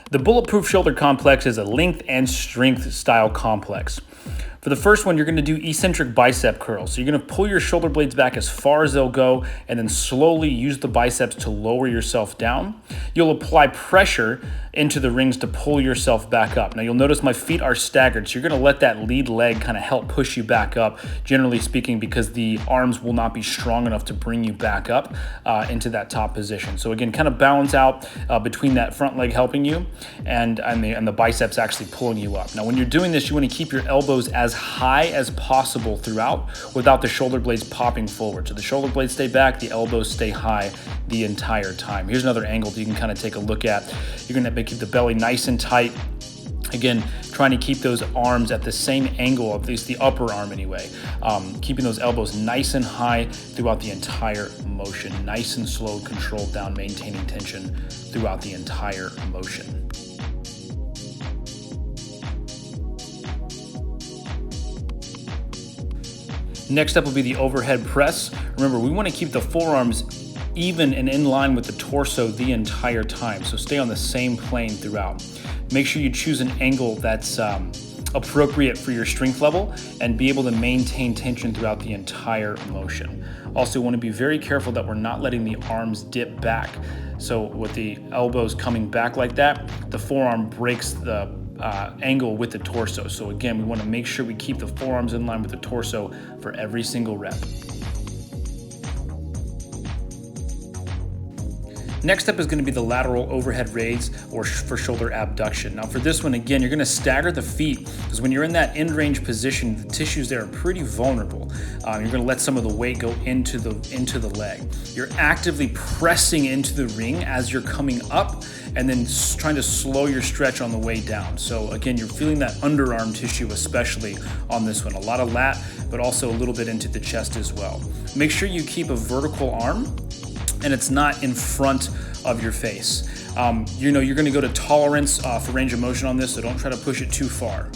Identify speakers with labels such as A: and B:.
A: The Bulletproof Shoulder Complex is a length and strength style complex. For the first one, you're going to do eccentric bicep curls. So you're going to pull your shoulder blades back as far as they'll go and then slowly use the biceps to lower yourself down. You'll apply pressure into the rings to pull yourself back up. Now you'll notice my feet are staggered, so you're going to let that lead leg kind of help push you back up, generally speaking, because the arms will not be strong enough to bring you back up into that top position. So again, kind of balance out between that front leg helping you and the biceps actually pulling you up. Now when you're doing this, you want to keep your elbows as high as possible throughout without the shoulder blades popping forward. So the shoulder blades stay back, the elbows stay high the entire time. Here's another angle that you can kind of take a look at. You're going to keep the belly nice and tight. Again, trying to keep those arms at the same angle, at least the upper arm anyway. Keeping those elbows nice and high throughout the entire motion. Nice and slow, controlled down, maintaining tension throughout the entire motion. Next up will be the overhead press. Remember, we want to keep the forearms even and in line with the torso the entire time, so stay on the same plane throughout. Make sure you choose an angle that's appropriate for your strength level and be able to maintain tension throughout the entire motion. Also, want to be very careful that we're not letting the arms dip back. So with the elbows coming back like that, the forearm breaks the angle with the torso. So again, we want to make sure we keep the forearms in line with the torso for every single rep. Next up is going to be the lateral overhead raise or for shoulder abduction. Now for this one, again, you're going to stagger the feet because when you're in that end range position, the tissues there are pretty vulnerable. You're going to let some of the weight go into the leg. You're actively pressing into the ring as you're coming up and then trying to slow your stretch on the way down. So again, you're feeling that underarm tissue especially on this one. A lot of lat, but also a little bit into the chest as well. Make sure you keep a vertical arm and it's not in front of your face. You're going to go to tolerance for range of motion on this, so don't try to push it too far.